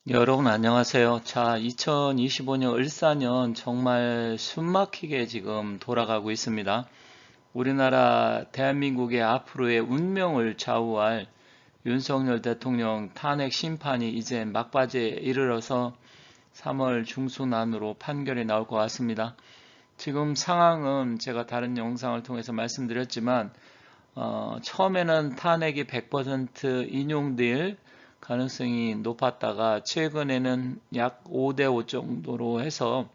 여러분 안녕하세요. 자, 2025년 을사년 정말 숨막히게 지금 돌아가고 있습니다. 우리나라 대한민국의 앞으로의 운명을 좌우할 윤석열 대통령 탄핵 심판이 이제 막바지에 이르러서 3월 중순 안으로 판결이 나올 것 같습니다. 지금 상황은 제가 다른 영상을 통해서 말씀드렸지만 처음에는 탄핵이 100% 인용될 가능성이 높았다가 최근에는 약 5대5 정도로 해서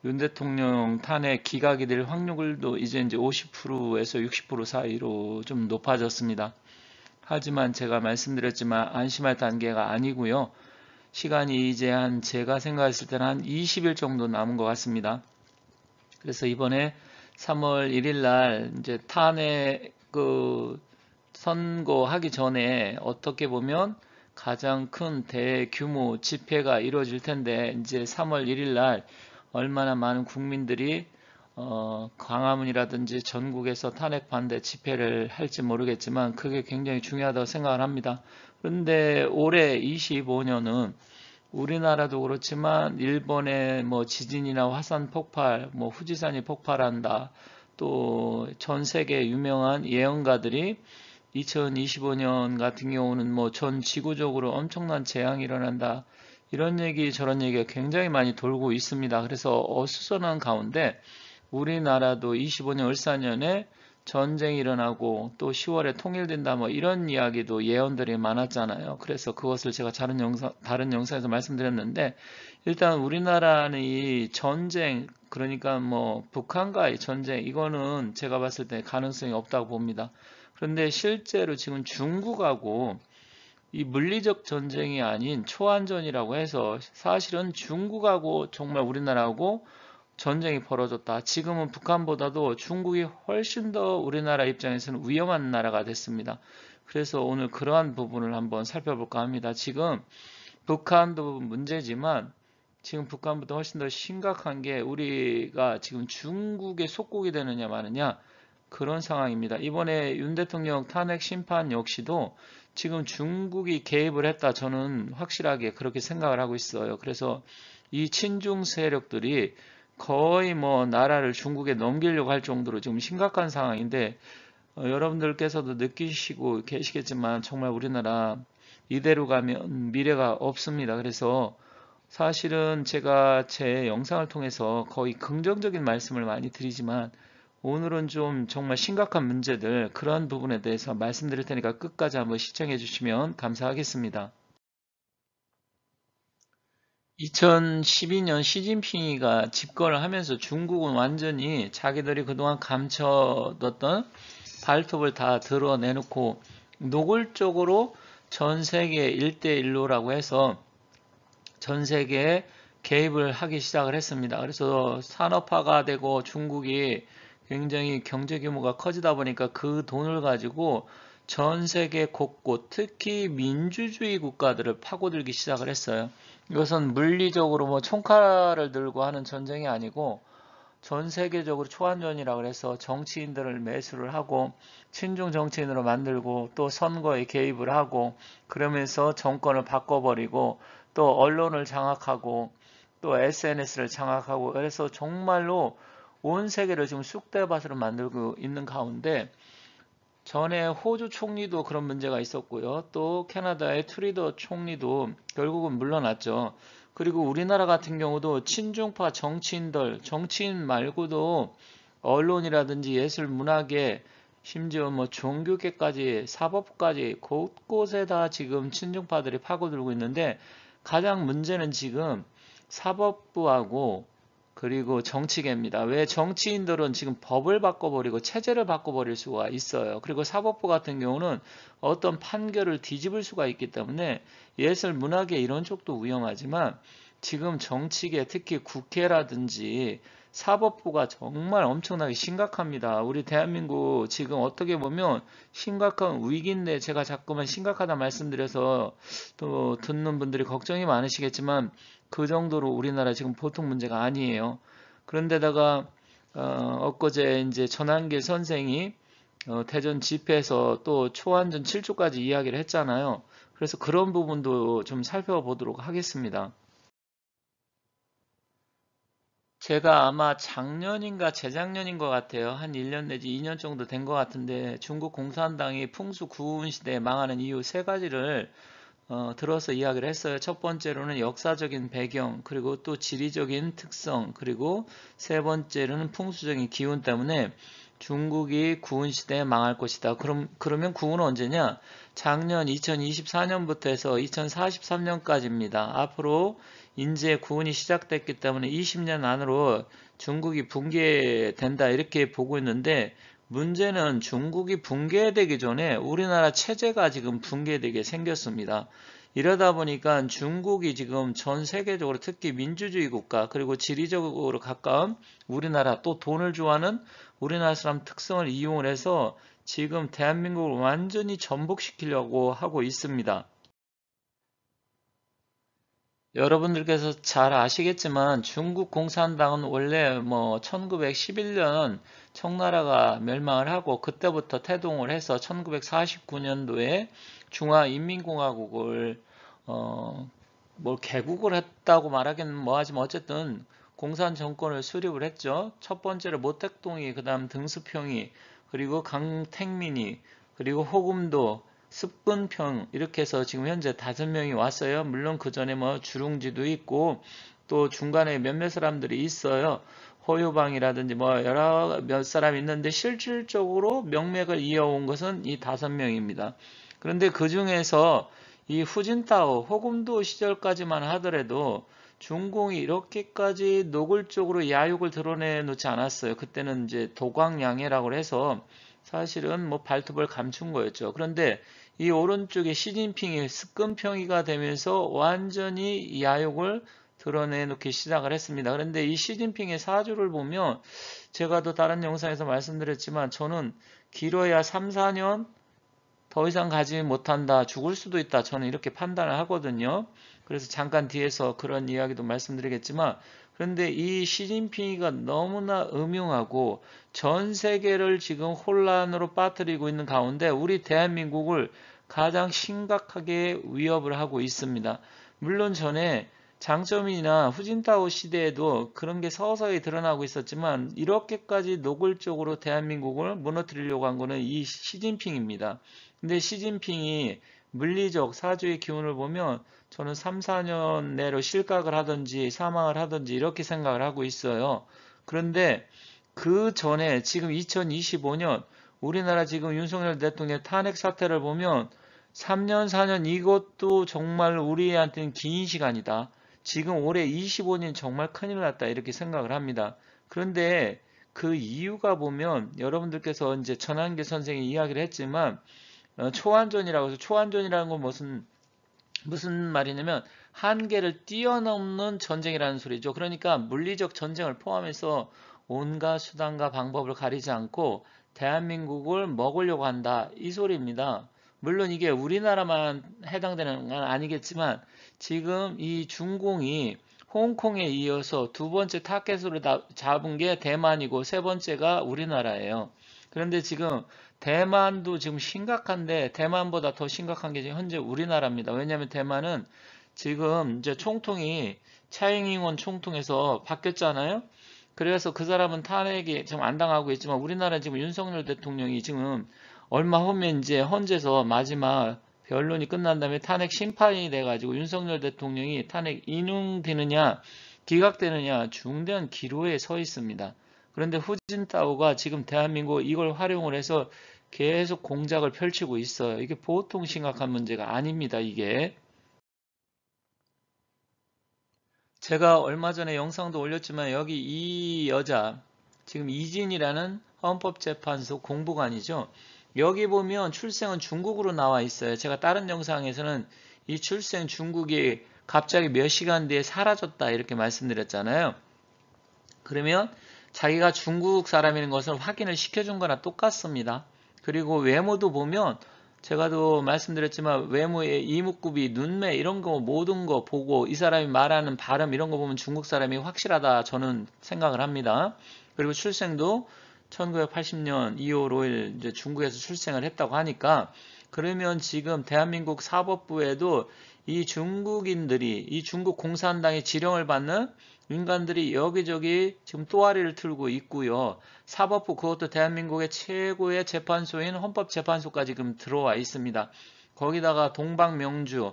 윤 대통령 탄핵 기각이 될 확률도 이제 50%에서 60% 사이로 좀 높아졌습니다. 하지만 제가 말씀드렸지만 안심할 단계가 아니고요. 시간이 이제 제가 생각했을 때는 한 20일 정도 남은 것 같습니다. 그래서 이번에 3월 1일 날 이제 탄핵 선거하기 전에 어떻게 보면 가장 큰 대규모 집회가 이루어질 텐데 이제 3월 1일 날 얼마나 많은 국민들이 광화문이라든지 전국에서 탄핵 반대 집회를 할지 모르겠지만 그게 굉장히 중요하다고 생각을 합니다. 그런데 올해 25년은 우리나라도 그렇지만 일본의 뭐 지진이나 화산 폭발, 뭐 후지산이 폭발한다. 또 전 세계 유명한 예언가들이 2025년 같은 경우는 뭐 전 지구적으로 엄청난 재앙이 일어난다. 이런 얘기 저런 얘기가 굉장히 많이 돌고 있습니다. 그래서 어수선한 가운데 우리나라도 25년 을사년에 전쟁이 일어나고 또 10월에 통일된다 뭐 이런 이야기도 예언들이 많았잖아요. 그래서 그것을 제가 다른 영상에서 말씀드렸는데 일단 우리나라는 이 전쟁 그러니까 뭐 북한과의 전쟁 이거는 제가 봤을 때 가능성이 없다고 봅니다. 그런데 실제로 지금 중국하고 이 물리적 전쟁이 아닌 초안전이라고 해서 사실은 중국하고 정말 우리나라하고 전쟁이 벌어졌다. 지금은 북한보다도 중국이 훨씬 더 우리나라 입장에서는 위험한 나라가 됐습니다. 그래서 오늘 그러한 부분을 한번 살펴볼까 합니다. 지금 북한도 문제지만 지금 북한보다 훨씬 더 심각한 게 우리가 지금 중국의 속국이 되느냐 마느냐 그런 상황입니다. 이번에 윤 대통령 탄핵 심판 역시도 지금 중국이 개입을 했다. 저는 확실하게 그렇게 생각을 하고 있어요. 그래서 이 친중 세력들이 거의 뭐 나라를 중국에 넘기려고 할 정도로 지금 심각한 상황인데 여러분들께서도 느끼시고 계시겠지만 정말 우리나라 이대로 가면 미래가 없습니다. 그래서 사실은 제가 제 영상을 통해서 거의 긍정적인 말씀을 많이 드리지만 오늘은 좀 정말 심각한 문제들 그런 부분에 대해서 말씀드릴 테니까 끝까지 한번 시청해 주시면 감사하겠습니다. 2012년 시진핑이가 집권을 하면서 중국은 완전히 자기들이 그동안 감춰뒀던 발톱을 다 드러내놓고 노골적으로 전 세계 1대1로라고 해서 전 세계에 개입을 하기 시작을 했습니다. 그래서 산업화가 되고 중국이 굉장히 경제 규모가 커지다 보니까 그 돈을 가지고 전 세계 곳곳 특히 민주주의 국가들을 파고들기 시작을 했어요. 이것은 물리적으로 뭐 총칼을 들고 하는 전쟁이 아니고 전 세계적으로 초안전이라고 해서 정치인들을 매수를 하고 친중 정치인으로 만들고 또 선거에 개입을 하고 그러면서 정권을 바꿔버리고 또 언론을 장악하고 또 SNS를 장악하고 그래서 정말로 온 세계를 지금 쑥대밭으로 만들고 있는 가운데 전에 호주 총리도 그런 문제가 있었고요. 또 캐나다의 트리더 총리도 결국은 물러났죠. 그리고 우리나라 같은 경우도 친중파 정치인들, 정치인 말고도 언론이라든지 예술 문화계, 심지어 뭐 종교계까지 사법까지 곳곳에 다 지금 친중파들이 파고들고 있는데 가장 문제는 지금 사법부하고 그리고 정치계입니다. 왜 정치인들은 지금 법을 바꿔버리고 체제를 바꿔버릴 수가 있어요. 그리고 사법부 같은 경우는 어떤 판결을 뒤집을 수가 있기 때문에 예술, 문화계 이런 쪽도 위험하지만 지금 정치계, 특히 국회라든지 사법부가 정말 엄청나게 심각합니다. 우리 대한민국 지금 어떻게 보면 심각한 위기인데 제가 자꾸만 심각하다 말씀드려서 또 듣는 분들이 걱정이 많으시겠지만 그 정도로 우리나라 지금 보통 문제가 아니에요. 그런데다가 엊그제 이제 전한길 선생이 대전 집회에서 또 초안전 7조까지 이야기를 했잖아요. 그래서 그런 부분도 좀 살펴보도록 하겠습니다. 제가 아마 작년인가 재작년인 것 같아요. 한 1년 내지 2년 정도 된 것 같은데 중국 공산당이 풍수 구운 시대에 망하는 이유 세 가지를 들어서 이야기를 했어요. 첫 번째로는 역사적인 배경, 그리고 또 지리적인 특성, 그리고 세 번째로는 풍수적인 기운 때문에 중국이 구은 시대에 망할 것이다. 그러면 구은은 언제냐? 작년 2024년부터 해서 2043년까지입니다. 앞으로 이제 구은이 시작됐기 때문에 20년 안으로 중국이 붕괴된다 이렇게 보고 있는데 문제는 중국이 붕괴되기 전에 우리나라 체제가 지금 붕괴되게 생겼습니다. 이러다 보니까 중국이 지금 전 세계적으로 특히 민주주의 국가 그리고 지리적으로 가까운 우리나라 또 돈을 좋아하는 우리나라 사람 특성을 이용을 해서 지금 대한민국을 완전히 전복시키려고 하고 있습니다. 여러분들께서 잘 아시겠지만 중국 공산당은 원래 1911년 청나라가 멸망을 하고 그때부터 태동을 해서 1949년도에 중화인민공화국을 개국을 했다고 말하기는 뭐하지만 어쨌든 공산 정권을 수립을 했죠. 첫 번째로 모택동이, 그 다음 등수평이, 그리고 강택민이, 그리고 호금도, 습근평 이렇게 해서 지금 현재 5명이 왔어요. 물론 그 전에 주룽지도 있고 또 중간에 몇몇 사람들이 있어요. 호요방이라든지 여러 몇 사람 있는데 실질적으로 명맥을 이어온 것은 이 5명입니다. 그런데 그 중에서 이 후진타오, 호금도 시절까지만 하더라도 중공이 이렇게까지 노골적으로 야욕을 드러내 놓지 않았어요. 그때는 이제 도광양해라고 해서 사실은 발톱을 감춘 거였죠. 그런데 이 오른쪽에 시진핑이 습근평이가 되면서 완전히 야욕을 드러내놓기 시작을 했습니다. 그런데 이 시진핑의 사주를 보면 제가 또 다른 영상에서 말씀드렸지만 저는 길어야 3, 4년 더 이상 가지 못한다, 죽을 수도 있다, 저는 이렇게 판단을 하거든요. 그래서 잠깐 뒤에서 그런 이야기도 말씀드리겠지만 그런데 이 시진핑이가 너무나 음흉하고 전 세계를 지금 혼란으로 빠뜨리고 있는 가운데 우리 대한민국을 가장 심각하게 위협을 하고 있습니다. 물론 전에 장점이나 후진타오 시대에도 그런 게 서서히 드러나고 있었지만 이렇게까지 노골적으로 대한민국을 무너뜨리려고 한 거는 이 시진핑입니다. 근데 시진핑이 물리적 사주의 기운을 보면 저는 3, 4년 내로 실각을 하든지 사망을 하든지 이렇게 생각을 하고 있어요. 그런데 그 전에 지금 2025년 우리나라 지금 윤석열 대통령 탄핵 사태를 보면 3년, 4년 이것도 정말 우리한테는 긴 시간이다. 지금 올해 25년 정말 큰일 났다 이렇게 생각을 합니다. 그런데 그 이유가 보면 여러분들께서 이제 전한계 선생이 이야기를 했지만 초완전이라고 해서 초완전이라는 건 무슨 말이냐면 한계를 뛰어넘는 전쟁이라는 소리죠. 그러니까 물리적 전쟁을 포함해서 온갖 수단과 방법을 가리지 않고 대한민국을 먹으려고 한다. 이 소리입니다. 물론 이게 우리나라만 해당되는 건 아니겠지만 지금 이 중공이 홍콩에 이어서 두 번째 타겟으로 잡은 게 대만이고 세 번째가 우리나라예요. 그런데 지금 대만도 지금 심각한데 대만보다 더 심각한 게 지금 현재 우리나라입니다. 왜냐하면 대만은 지금 이제 총통이 차잉잉원 총통에서 바뀌었잖아요. 그래서 그 사람은 탄핵이 지금 안 당하고 있지만 우리나라 지금 윤석열 대통령이 지금 얼마 후면 이제 헌재에서 마지막 변론이 끝난 다음에 탄핵 심판이 돼가지고 윤석열 대통령이 탄핵 인용되느냐 기각되느냐 중대한 기로에 서 있습니다. 그런데 후진타오가 지금 대한민국 이걸 활용을 해서 계속 공작을 펼치고 있어요. 이게 보통 심각한 문제가 아닙니다. 이게 제가 얼마 전에 영상도 올렸지만 여기 이 여자 지금 이진이라는 헌법재판소 공보관이죠. 여기 보면 출생은 중국으로 나와 있어요. 제가 다른 영상에서는 이 출생 중국이 갑자기 몇 시간 뒤에 사라졌다 이렇게 말씀드렸잖아요. 그러면 자기가 중국 사람인 것을 확인을 시켜준 거나 똑같습니다. 그리고 외모도 보면 제가 또 말씀드렸지만 외모의 이목구비, 눈매 이런 거 모든 거 보고 이 사람이 말하는 발음 이런 거 보면 중국 사람이 확실하다 저는 생각을 합니다. 그리고 출생도 1980년 2월 5일 이제 중국에서 출생을 했다고 하니까 그러면 지금 대한민국 사법부에도 이 중국인들이, 이 중국 공산당의 지령을 받는 인간들이 여기저기 지금 또아리를 틀고 있고요. 사법부, 그것도 대한민국의 최고의 재판소인 헌법재판소까지 지금 들어와 있습니다. 거기다가 동방명주의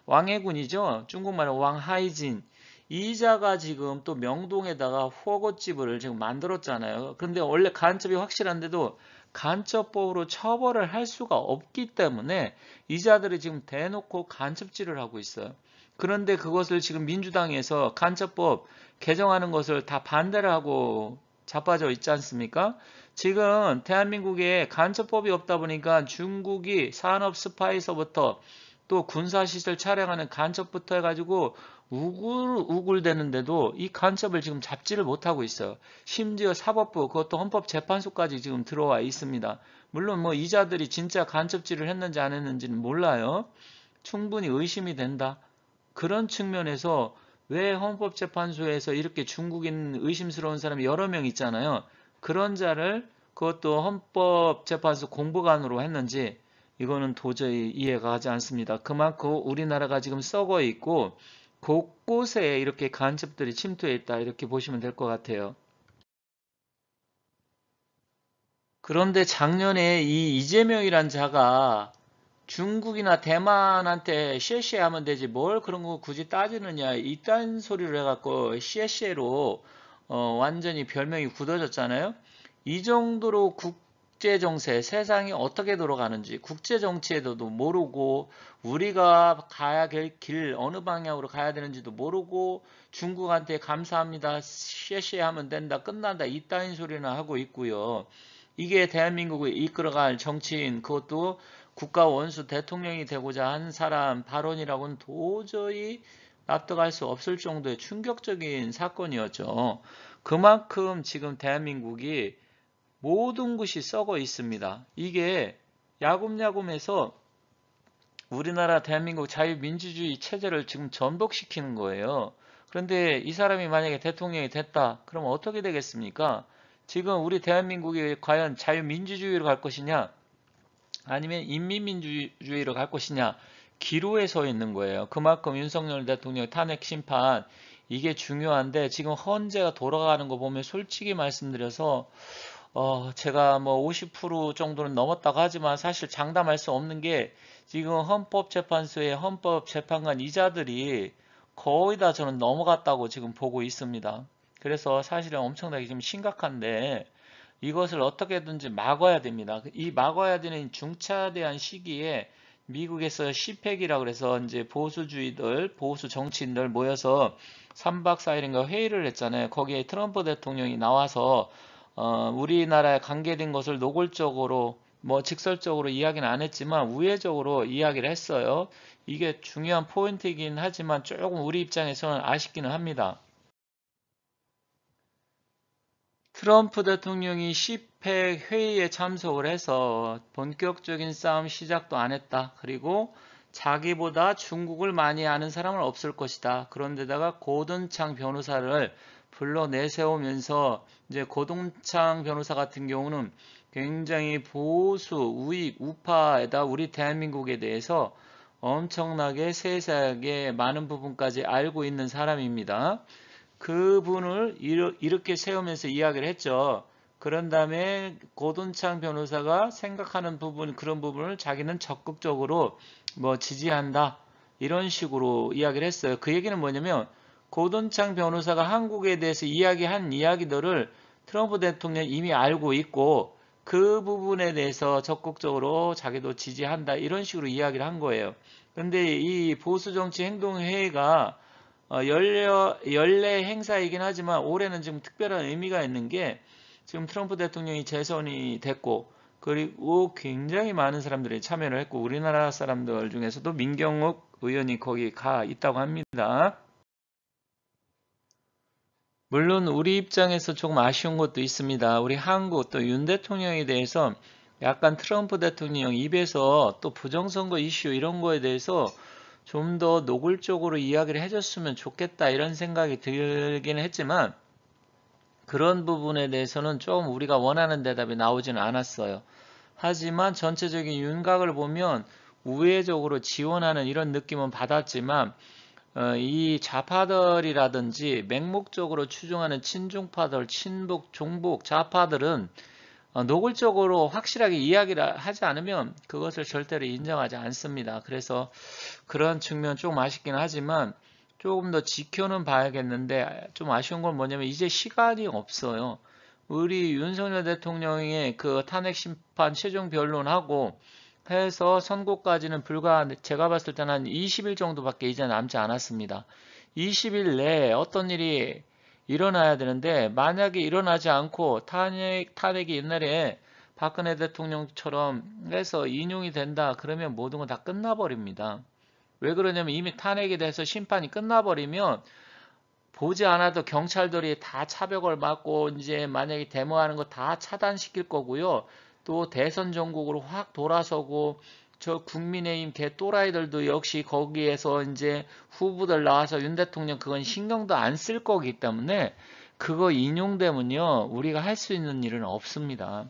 왕해군이죠. 중국말로 왕하이진. 이자가 지금 또 명동에다가 호거집을 지금 만들었잖아요. 근데 원래 간첩이 확실한데도 간첩법으로 처벌을 할 수가 없기 때문에 이자들이 지금 대놓고 간첩질을 하고 있어요. 그런데 그것을 지금 민주당에서 간첩법 개정하는 것을 다 반대를 하고 자빠져 있지 않습니까? 지금 대한민국에 간첩법이 없다 보니까 중국이 산업 스파이서부터 또 군사시설 촬영하는 간첩부터 해가지고 우글우글대는데도 이 간첩을 지금 잡지를 못하고 있어요. 심지어 사법부, 그것도 헌법재판소까지 지금 들어와 있습니다. 물론 뭐 이자들이 진짜 간첩질을 했는지 안 했는지는 몰라요. 충분히 의심이 된다. 그런 측면에서 왜 헌법재판소에서 이렇게 중국인 의심스러운 사람이 여러 명 있잖아요. 그런 자를 그것도 헌법재판소 공보관으로 했는지 이거는 도저히 이해가 가지 않습니다. 그만큼 우리나라가 지금 썩어 있고 곳곳에 이렇게 간첩들이 침투해 있다 이렇게 보시면 될 것 같아요. 그런데 작년에 이 이재명이란 자가 중국이나 대만한테 쉐쉐하면 되지 뭘 그런 거 굳이 따지느냐 이딴 소리를 해갖고 쉐쉐로 완전히 별명이 굳어졌잖아요. 이 정도로 국제정세, 세상이 어떻게 돌아가는지 국제정치에도 모르고 우리가 가야 될 길 어느 방향으로 가야 되는지도 모르고 중국한테 감사합니다, 쉐쉐하면 된다, 끝난다 이따인 소리나 하고 있고요. 이게 대한민국을 이끌어갈 정치인, 그것도 국가 원수 대통령이 되고자 한 사람 발언이라고는 도저히 납득할 수 없을 정도의 충격적인 사건이었죠. 그만큼 지금 대한민국이 모든 것이 썩어 있습니다. 이게 야금야금해서 우리나라 대한민국 자유민주주의 체제를 지금 전복시키는 거예요. 그런데 이 사람이 만약에 대통령이 됐다, 그러면 어떻게 되겠습니까? 지금 우리 대한민국이 과연 자유민주주의로 갈 것이냐, 아니면 인민민주주의로 갈 것이냐, 기로에 서 있는 거예요. 그만큼 윤석열 대통령 탄핵 심판, 이게 중요한데 지금 헌재가 돌아가는 거 보면 솔직히 말씀드려서 제가 뭐 50% 정도는 넘었다고 하지만 사실 장담할 수 없는 게 지금 헌법재판소의 헌법재판관 이자들이 거의 다 저는 넘어갔다고 지금 보고 있습니다. 그래서 사실은 엄청나게 지금 심각한데 이것을 어떻게든지 막아야 됩니다. 이 막아야 되는 중차대한 시기에 미국에서 시팩이라고 그래서 이제 보수주의들, 보수 정치인들 모여서 3박 4일인가 회의를 했잖아요. 거기에 트럼프 대통령이 나와서 우리나라에 관계된 것을 노골적으로 뭐 직설적으로 이야기는 안 했지만 우회적으로 이야기를 했어요. 이게 중요한 포인트이긴 하지만 조금 우리 입장에서는 아쉽기는 합니다. 트럼프 대통령이 시팩 회의에 참석을 해서 본격적인 싸움 시작도 안 했다. 그리고 자기보다 중국을 많이 아는 사람은 없을 것이다. 그런데다가 고든창 변호사를 불러 내세우면서 이제 고든창 변호사 같은 경우는 굉장히 보수, 우익, 우파에다 우리 대한민국에 대해서 엄청나게 세세하게 많은 부분까지 알고 있는 사람입니다. 그분을 이렇게 세우면서 이야기를 했죠. 그런 다음에 고돈창 변호사가 생각하는 부분, 그런 부분을 자기는 적극적으로 뭐 지지한다, 이런 식으로 이야기를 했어요. 그 얘기는 뭐냐면 고돈창 변호사가 한국에 대해서 이야기한 이야기들을 트럼프 대통령이 이미 알고 있고 그 부분에 대해서 적극적으로 자기도 지지한다, 이런 식으로 이야기를 한 거예요. 그런데 이 보수정치행동회의가 연례 행사이긴 하지만 올해는 지금 특별한 의미가 있는 게 지금 트럼프 대통령이 재선이 됐고 그리고 굉장히 많은 사람들이 참여를 했고 우리나라 사람들 중에서도 민경욱 의원이 거기 가 있다고 합니다. 물론 우리 입장에서 조금 아쉬운 것도 있습니다. 우리 한국 또 윤 대통령에 대해서 약간 트럼프 대통령 입에서 또 부정선거 이슈 이런 거에 대해서 좀 더 노골적으로 이야기를 해줬으면 좋겠다 이런 생각이 들기는 했지만 그런 부분에 대해서는 좀 우리가 원하는 대답이 나오지는 않았어요. 하지만 전체적인 윤곽을 보면 우회적으로 지원하는 이런 느낌은 받았지만 이 좌파들이라든지 맹목적으로 추종하는 친중파들, 친북, 종북, 좌파들은 노골적으로 확실하게 이야기를 하지 않으면 그것을 절대로 인정하지 않습니다. 그래서 그런 측면 조금 아쉽긴 하지만 조금 더 지켜는 봐야겠는데 좀 아쉬운 건 뭐냐면 이제 시간이 없어요. 우리 윤석열 대통령의 그 탄핵 심판 최종 변론하고 해서 선고까지는 불과 제가 봤을 때는 한 20일 정도밖에 이제 남지 않았습니다. 20일 내에 어떤 일이 일어나야 되는데 만약에 일어나지 않고 탄핵이 옛날에 박근혜 대통령처럼 해서 인용이 된다 그러면 모든 건 다 끝나버립니다. 왜 그러냐면 이미 탄핵에 대해서 심판이 끝나버리면 보지 않아도 경찰들이 다 차벽을 막고 이제 만약에 데모하는 거 다 차단시킬 거고요. 또 대선 전국으로 확 돌아서고 저 국민의힘 개 또라이들도 역시 거기에서 이제 후보들 나와서 윤 대통령 그건 신경도 안 쓸 거기 때문에 그거 인용되면요 우리가 할 수 있는 일은 없습니다.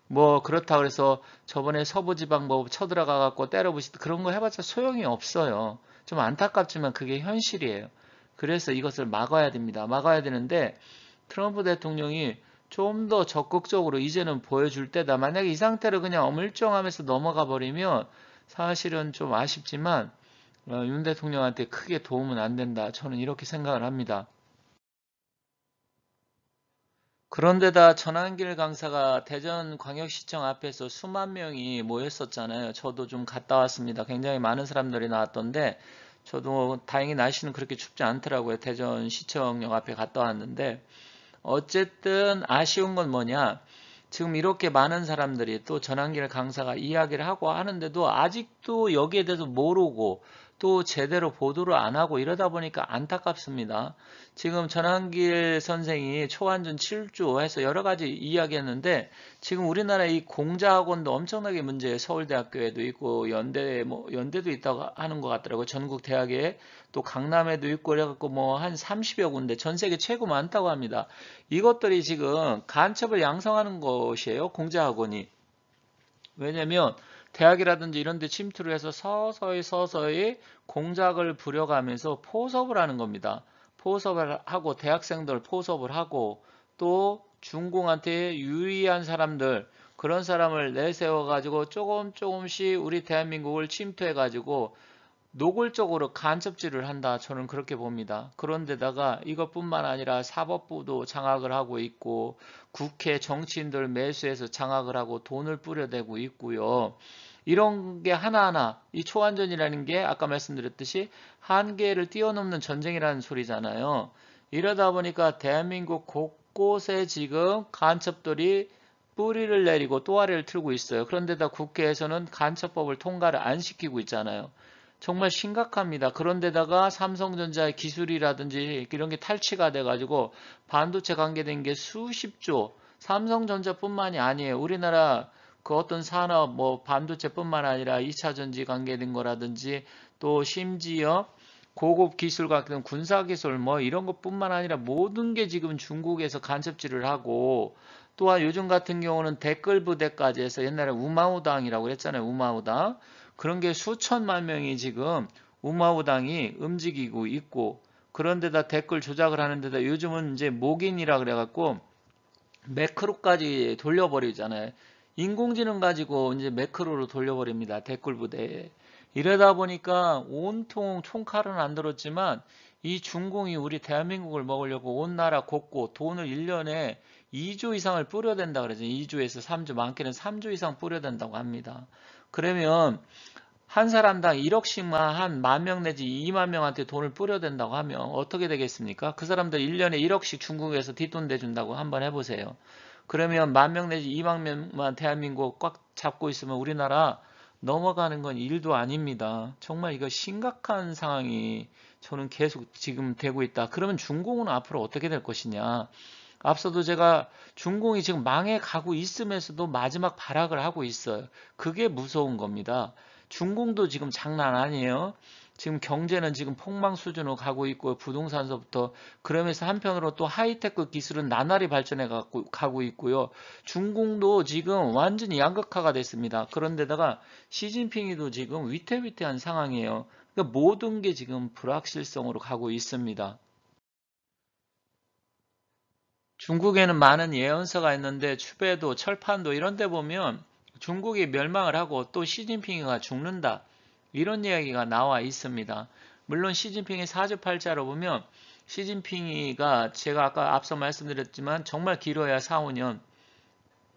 뭐 그렇다 그래서 저번에 서부지방법 쳐들어가 갖고 때려부시다 그런 거 해봤자 소용이 없어요. 좀 안타깝지만 그게 현실이에요. 그래서 이것을 막아야 됩니다. 막아야 되는데 트럼프 대통령이 좀 더 적극적으로 이제는 보여줄 때다. 만약에 이 상태로 그냥 어물쩡하면서 넘어가 버리면 사실은 좀 아쉽지만 윤 대통령한테 크게 도움은 안 된다. 저는 이렇게 생각을 합니다. 그런데다 전한길 강사가 대전광역시청 앞에서 수만 명이 모였었잖아요. 저도 좀 갔다 왔습니다. 굉장히 많은 사람들이 나왔던데 저도 다행히 날씨는 그렇게 춥지 않더라고요. 대전시청역 앞에 갔다 왔는데 어쨌든 아쉬운 건 뭐냐? 지금 이렇게 많은 사람들이 또 전한길 강사가 이야기를 하고 하는데도 아직도 여기에 대해서 모르고 또 제대로 보도를 안 하고 이러다 보니까 안타깝습니다. 지금 전한길 선생이 초안전 7조 해서 여러 가지 이야기했는데 지금 우리나라 이 공자학원도 엄청나게 문제예요. 서울대학교에도 있고 연대도 있다고 하는 것 같더라고요. 전국 대학에 또 강남에도 있고 그래갖고 뭐 한 30여 군데 전 세계 최고 많다고 합니다. 이것들이 지금 간첩을 양성하는 것이에요. 공자학원이. 왜냐면 대학이라든지 이런 데 침투를 해서 서서히 공작을 부려가면서 포섭을 하는 겁니다. 포섭을 하고 대학생들 포섭을 하고 또 중공한테 유리한 사람들 그런 사람을 내세워 가지고 조금씩 우리 대한민국을 침투해 가지고 노골적으로 간첩질을 한다. 저는 그렇게 봅니다. 그런데다가 이것뿐만 아니라 사법부도 장악을 하고 있고 국회 정치인들 매수해서 장악을 하고 돈을 뿌려대고 있고요. 이런 게 하나하나 이 초안전이라는 게 아까 말씀드렸듯이 한계를 뛰어넘는 전쟁이라는 소리잖아요. 이러다 보니까 대한민국 곳곳에 지금 간첩들이 뿌리를 내리고 또아리를 틀고 있어요. 그런데다 국회에서는 간첩법을 통과를 안 시키고 있잖아요. 정말 심각합니다. 그런데다가 삼성전자의 기술이라든지 이런 게 탈취가 돼가지고 반도체 관계된 게 수십조, 삼성전자뿐만이 아니에요. 우리나라 그 어떤 산업, 뭐 반도체뿐만 아니라 2차전지 관계된 거라든지 또 심지어 고급 기술 같은 군사기술 뭐 이런 것뿐만 아니라 모든 게 지금 중국에서 간첩질을 하고 또한 요즘 같은 경우는 댓글 부대까지 해서 옛날에 우마우당이라고 그랬잖아요. 우마우당. 그런 게 수천만 명이 지금 우마우당이 움직이고 있고 그런데다 댓글 조작을 하는데다 요즘은 이제 목인이라 그래갖고 매크로까지 돌려버리잖아요. 인공지능 가지고 이제 매크로로 돌려버립니다. 댓글 부대에. 이러다 보니까 온통 총칼은 안 들었지만 이 중공이 우리 대한민국을 먹으려고 온 나라 곳곳 돈을 1년에 2조 이상을 뿌려댄다 그러죠. 2조에서 3조, 많게는 3조 이상 뿌려댄다고 합니다. 그러면 한 사람당 1억씩만 한 10,000명 내지 2만 명한테 돈을 뿌려댄다고 하면 어떻게 되겠습니까? 그 사람들 1년에 1억씩 중국에서 뒷돈 대준다고 한번 해보세요. 그러면 10,000명 내지 2만 명만 대한민국 꽉 잡고 있으면 우리나라 넘어가는 건 일도 아닙니다. 정말 이거 심각한 상황이 저는 계속 지금 되고 있다. 그러면 중공은 앞으로 어떻게 될 것이냐. 앞서도 제가 중공이 지금 망해 가고 있으면서도 마지막 발악을 하고 있어요. 그게 무서운 겁니다. 중공도 지금 장난 아니에요. 지금 경제는 지금 폭망 수준으로 가고 있고 부동산서부터 그러면서 한편으로 또 하이테크 기술은 나날이 발전해 가고 있고요. 중국도 지금 완전히 양극화가 됐습니다. 그런데다가 시진핑이도 지금 위태위태한 상황이에요. 그러니까 모든 게 지금 불확실성으로 가고 있습니다. 중국에는 많은 예언서가 있는데 추배도 철판도 이런 데 보면 중국이 멸망을 하고 또 시진핑이가 죽는다. 이런 이야기가 나와 있습니다. 물론 시진핑의 사주팔자로 보면 시진핑이가 제가 아까 앞서 말씀드렸지만 정말 길어야 4, 5년,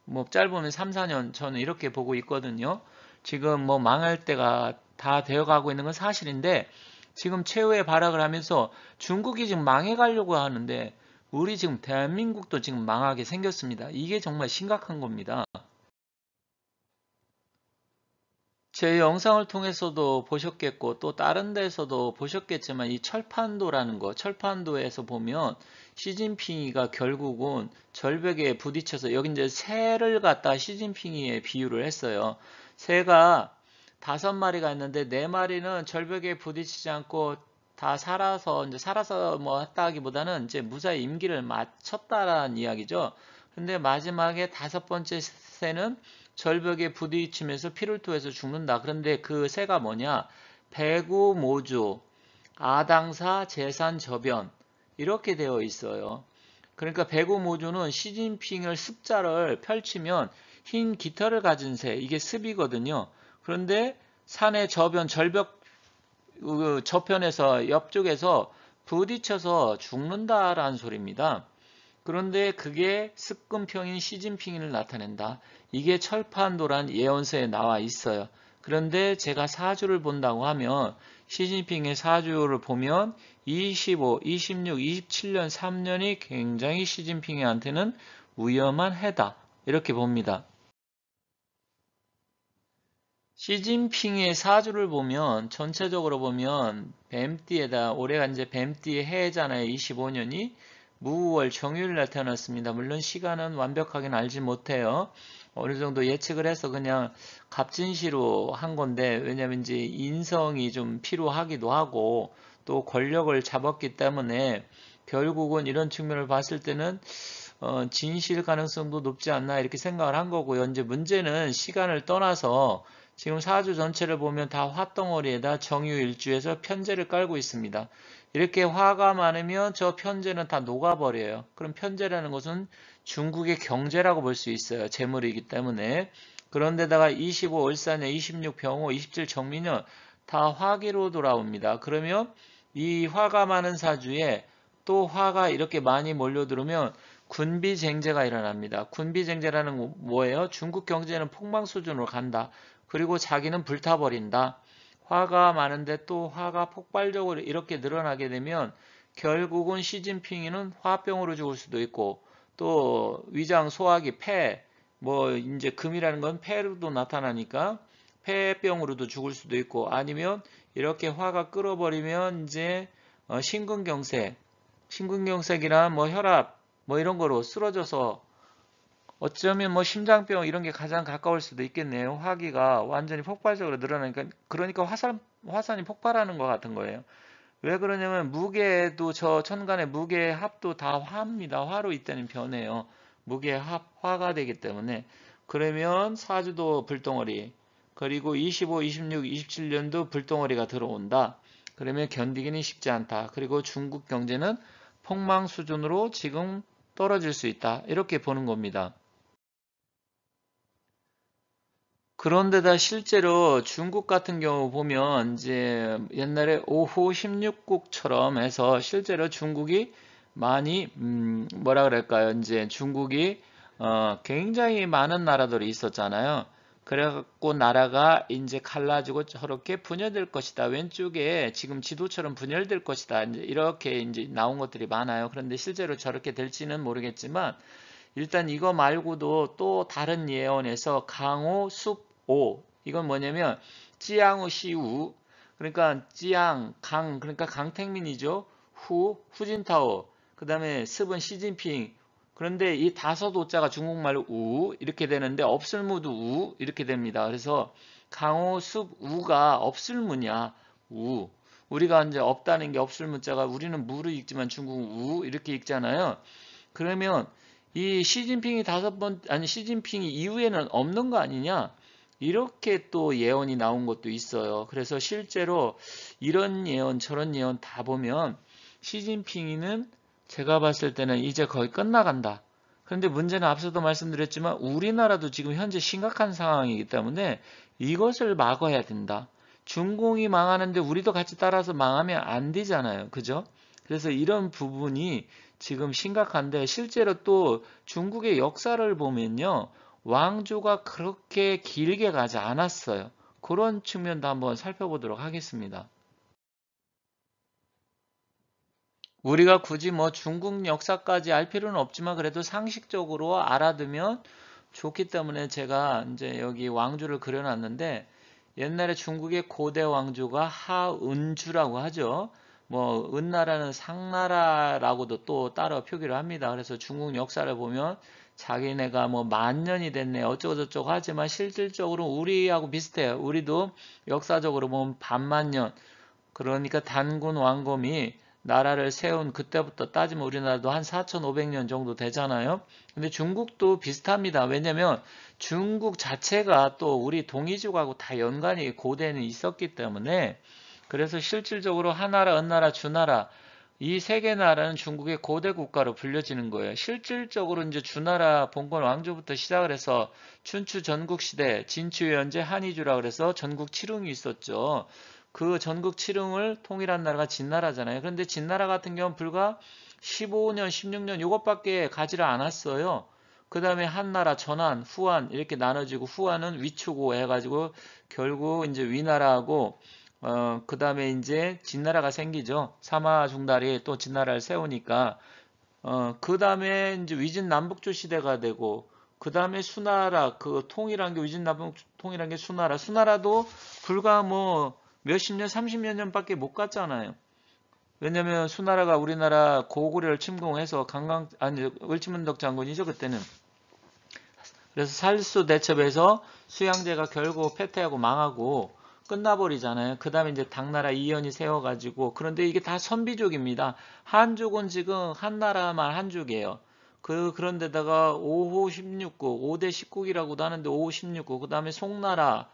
뭐 짧으면 3, 4년 저는 이렇게 보고 있거든요. 지금 뭐 망할 때가 다 되어가고 있는 건 사실인데 지금 최후의 발악을 하면서 중국이 지금 망해가려고 하는데 우리 지금 대한민국도 지금 망하게 생겼습니다. 이게 정말 심각한 겁니다. 제 영상을 통해서도 보셨겠고 또 다른 데서도 보셨겠지만 이 철판도라는 거, 철판도에서 보면 시진핑이가 결국은 절벽에 부딪혀서 여기 이제 새를 갖다 시진핑이에 비유를 했어요. 새가 5마리가 있는데 4마리는 절벽에 부딪히지 않고 다 살아서 이제 살아서 뭐 했다기보다는 이제 무사히 임기를 마쳤다라는 이야기죠. 근데 마지막에 5번째 새는 절벽에 부딪히면서 피를 토해서 죽는다. 그런데 그 새가 뭐냐? 배구모주, 아당사, 재산저변 이렇게 되어 있어요. 그러니까 배구모주는 시진핑을 습자를 펼치면 흰 깃털을 가진 새, 이게 습이거든요. 그런데 산의 저변, 절벽 저편에서 옆쪽에서 부딪혀서 죽는다라는 소리입니다. 그런데 그게 습근평인 시진핑을 나타낸다. 이게 철판도란 예언서에 나와 있어요. 그런데 제가 사주를 본다고 하면 시진핑의 사주를 보면 25, 26, 27년 3년이 굉장히 시진핑한테는 위험한 해다. 이렇게 봅니다. 시진핑의 사주를 보면 전체적으로 보면 뱀띠에다 올해가 이제 뱀띠의 해잖아요. 25년이 무월 정유일 날 태어났습니다. 물론 시간은 완벽하게는 알지 못해요. 어느 정도 예측을 해서 그냥 갑진시로 한 건데 왜냐면 이제 인성이 좀 필요하기도 하고 또 권력을 잡았기 때문에 결국은 이런 측면을 봤을 때는 진실 가능성도 높지 않나 이렇게 생각을 한 거고요. 이제 문제는 시간을 떠나서 지금 사주 전체를 보면 다 화덩어리에다 정유일주에서 편제를 깔고 있습니다. 이렇게 화가 많으면 저 편제는 다 녹아버려요. 그럼 편제라는 것은 중국의 경제라고 볼 수 있어요. 재물이기 때문에. 그런데다가 25 을사년, 26 병호, 27 정미년 다 화기로 돌아옵니다. 그러면 이 화가 많은 사주에 또 화가 이렇게 많이 몰려들으면 군비쟁제가 일어납니다. 군비쟁제라는 건 뭐예요? 중국 경제는 폭망 수준으로 간다. 그리고 자기는 불타버린다. 화가 많은데 또 화가 폭발적으로 이렇게 늘어나게 되면 결국은 시진핑이는 화병으로 죽을 수도 있고 또 위장 소화기 폐, 뭐 이제 금이라는 건 폐로도 나타나니까 폐병으로도 죽을 수도 있고 아니면 이렇게 화가 끓어버리면 이제 심근경색, 심근경색이나 뭐 혈압 뭐 이런 거로 쓰러져서 어쩌면 뭐 심장병 이런 게 가장 가까울 수도 있겠네요. 화기가 완전히 폭발적으로 늘어나니까 그러니까 화산이 폭발하는 것 같은 거예요. 왜 그러냐면 무게도 저 천간의 무게 합도 다 화입니다. 화로 이때는 변해요. 무게 합 화가 되기 때문에 그러면 사주도 불덩어리 그리고 25, 26, 27년도 불덩어리가 들어온다. 그러면 견디기는 쉽지 않다. 그리고 중국 경제는 폭망 수준으로 지금 떨어질 수 있다. 이렇게 보는 겁니다. 그런데다 실제로 중국 같은 경우 보면 이제 옛날에 5호 16국처럼 해서 실제로 중국이 많이 뭐라 그럴까요? 이제 중국이 굉장히 많은 나라들이 있었잖아요. 그래갖고 나라가 이제 갈라지고 저렇게 분열될 것이다. 왼쪽에 지금 지도처럼 분열될 것이다. 이제 이렇게 이제 나온 것들이 많아요. 그런데 실제로 저렇게 될지는 모르겠지만 일단 이거 말고도 또 다른 예언에서 강호, 숲, 오 이건 뭐냐면 찌양우 시우 그러니까 찌양, 강 그러니까 강택민이죠. 후진타오 그 다음에 습은 시진핑 그런데 이 다섯 오자가 중국말로 우 이렇게 되는데 없을무도 우 이렇게 됩니다. 그래서 강호, 숲, 우가 없을무냐 우 우리가 이제 없다는 게 없을 문자가 우리는 무를 읽지만 중국은 우 이렇게 읽잖아요. 그러면 이 시진핑이 시진핑이 이후에는 없는 거 아니냐? 이렇게 또 예언이 나온 것도 있어요. 그래서 실제로 이런 예언 저런 예언 다 보면 시진핑이는 제가 봤을 때는 이제 거의 끝나간다. 그런데 문제는 앞서도 말씀드렸지만 우리나라도 지금 현재 심각한 상황이기 때문에 이것을 막아야 된다. 중공이 망하는데 우리도 같이 따라서 망하면 안 되잖아요. 그죠? 그래서 이런 부분이 지금 심각한데 실제로 또 중국의 역사를 보면요. 왕조가 그렇게 길게 가지 않았어요. 그런 측면도 한번 살펴보도록 하겠습니다. 우리가 굳이 뭐 중국 역사까지 알 필요는 없지만 그래도 상식적으로 알아두면 좋기 때문에 제가 이제 여기 왕조를 그려놨는데 옛날에 중국의 고대 왕조가 하은주라고 하죠. 뭐 은나라는 상나라라고도 또 따로 표기를 합니다. 그래서 중국 역사를 보면 자기네가 뭐 만년이 됐네 어쩌고저쩌고 하지만 실질적으로 우리하고 비슷해요. 우리도 역사적으로 보면 반만년 그러니까 단군 왕검이 나라를 세운 그때부터 따지면 우리나라도 한 4,500년 정도 되잖아요. 근데 중국도 비슷합니다. 왜냐면 중국 자체가 또 우리 동이족하고 다 연관이 고대는 있었기 때문에 그래서 실질적으로 하나라, 은나라, 주나라 이 세 개 나라는 중국의 고대 국가로 불려지는 거예요. 실질적으로 이제 주나라 봉건 왕조부터 시작을 해서 춘추 전국시대, 진추현제, 한이주라 그래서 전국 칠흥이 있었죠. 그 전국 칠흥을 통일한 나라가 진나라잖아요. 그런데 진나라 같은 경우는 불과 15년, 16년 이것밖에 가지를 않았어요. 그 다음에 한나라, 전한, 후한 이렇게 나눠지고 후한은 위추고 해가지고 결국 이제 위나라하고 그 다음에 이제 진나라가 생기죠. 사마중달이 또 진나라를 세우니까 그 다음에 이제 위진남북조 시대가 되고 그 다음에 수나라 그 통일한 게 위진남북 통일한 게 수나라 수나라도 불과 뭐 몇십 년, 30년 전밖에 못 갔잖아요. 왜냐면 수나라가 우리나라 고구려를 침공해서 을지문덕 장군이죠, 그때는. 그래서 살수 대첩에서 수양제가 결국 패퇴하고 망하고 끝나버리잖아요. 그 다음에 이제 당나라 이연이 세워가지고, 그런데 이게 다 선비족입니다. 한족은 지금 한나라만 한족이에요. 그런데다가 5호 16국, 5대 10국이라고도 하는데 5호 16국, 그 다음에 송나라,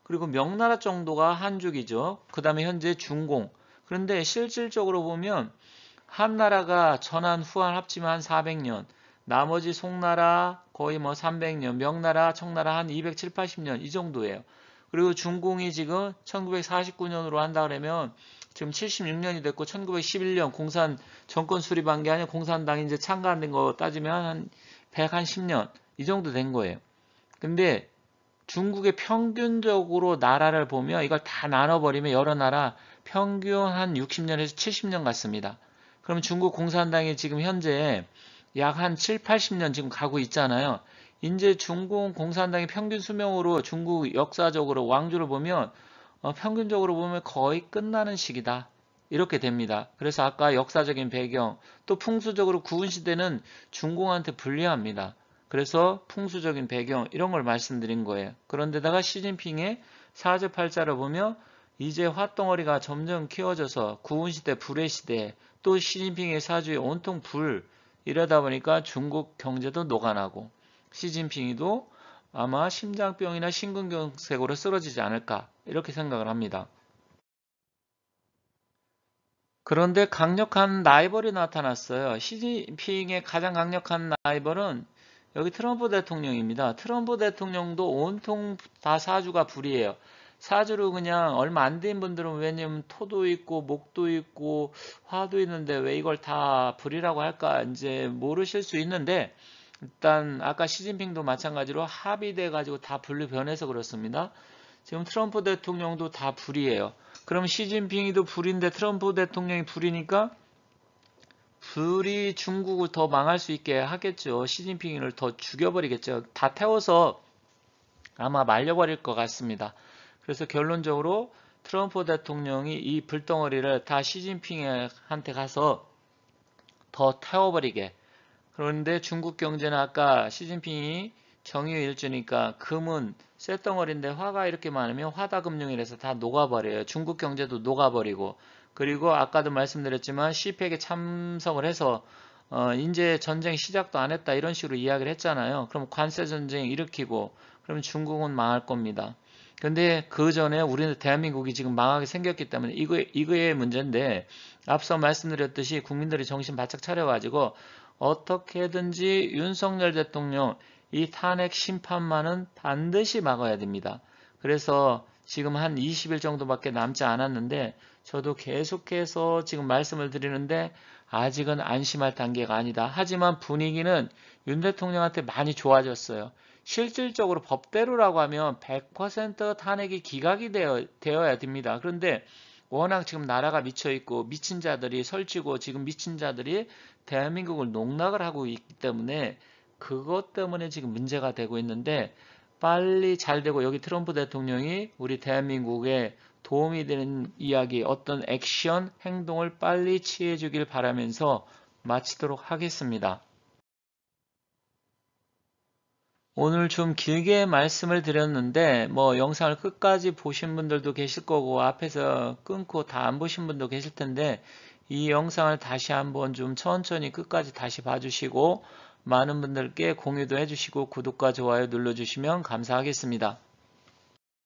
그리고 명나라 정도가 한족이죠. 그 다음에 현재 중공. 그런데 실질적으로 보면 한나라가 전한 후한 합치면 한 400년, 나머지 송나라 거의 뭐 300년, 명나라, 청나라 한 270, 80년 이 정도예요. 그리고 중공이 지금 1949년으로 한다 그러면 지금 76년이 됐고 1911년 공산 정권 수립한 게 아니라 공산당이 이제 창간된 거 따지면 한 110년 이 정도 된 거예요. 근데 중국의 평균적으로 나라를 보면 이걸 다 나눠버리면 여러 나라 평균 한 60년에서 70년 같습니다. 그럼 중국 공산당이 지금 현재 약 한 7, 80년 지금 가고 있잖아요. 이제 중국 공산당의 평균 수명으로 중국 역사적으로 왕조를 보면 평균적으로 보면 거의 끝나는 시기다. 이렇게 됩니다. 그래서 아까 역사적인 배경 또 풍수적으로 구은시대는 중공한테 불리합니다. 그래서 풍수적인 배경 이런 걸 말씀드린 거예요. 그런데다가 시진핑의 사제팔자를 보면 이제 화덩어리가 점점 키워져서 구은시대 불의 시대 또 시진핑의 사주에 온통 불 이러다 보니까 중국 경제도 녹아나고 시진핑이도 아마 심장병이나 심근경색으로 쓰러지지 않을까 이렇게 생각을 합니다. 그런데 강력한 라이벌이 나타났어요. 시진핑의 가장 강력한 라이벌은 여기 트럼프 대통령입니다. 트럼프 대통령도 온통 다 사주가 불이에요. 사주로 그냥 얼마 안 된 분들은 왜냐면 토도 있고 목도 있고 화도 있는데 왜 이걸 다 불이라고 할까 이제 모르실 수 있는데 일단 아까 시진핑도 마찬가지로 합의돼 가지고 다 불로 변해서 그렇습니다. 지금 트럼프 대통령도 다 불이에요. 그럼 시진핑이도 불인데 트럼프 대통령이 불이니까 불이 중국을 더 망할 수 있게 하겠죠. 시진핑을 더 죽여버리겠죠. 다 태워서 아마 말려버릴 것 같습니다. 그래서 결론적으로 트럼프 대통령이 이 불덩어리를 다 시진핑한테 가서 더 태워버리게. 그런데 중국 경제는 아까 시진핑이 정유일주니까 금은 쇳덩어리인데 화가 이렇게 많으면 화다금융이라서 다 녹아버려요. 중국 경제도 녹아버리고 그리고 아까도 말씀드렸지만 CPEC에 참석을 해서 이제 전쟁 시작도 안 했다 이런 식으로 이야기를 했잖아요. 그럼 관세 전쟁 일으키고 그러면 중국은 망할 겁니다. 근데 그 전에 우리는 대한민국이 지금 망하게 생겼기 때문에 이거의 문제인데 앞서 말씀드렸듯이 국민들이 정신 바짝 차려가지고 어떻게든지 윤석열 대통령 이 탄핵 심판만은 반드시 막아야 됩니다. 그래서 지금 한 20일 정도밖에 남지 않았는데 저도 계속해서 지금 말씀을 드리는데 아직은 안심할 단계가 아니다. 하지만 분위기는 윤 대통령한테 많이 좋아졌어요. 실질적으로 법대로라고 하면 100% 탄핵이 기각이 되어야 됩니다. 그런데 워낙 지금 나라가 미쳐있고 미친 자들이 설치고 지금 미친 자들이 대한민국을 농락을 하고 있기 때문에 그것 때문에 지금 문제가 되고 있는데 빨리 잘 되고 여기 트럼프 대통령이 우리 대한민국에 도움이 되는 이야기 어떤 액션 행동을 빨리 취해 주길 바라면서 마치도록 하겠습니다. 오늘 좀 길게 말씀을 드렸는데 뭐 영상을 끝까지 보신 분들도 계실 거고 앞에서 끊고 다 안 보신 분도 계실 텐데 이 영상을 다시 한번 좀 천천히 끝까지 다시 봐주시고 많은 분들께 공유도 해주시고 구독과 좋아요 눌러주시면 감사하겠습니다.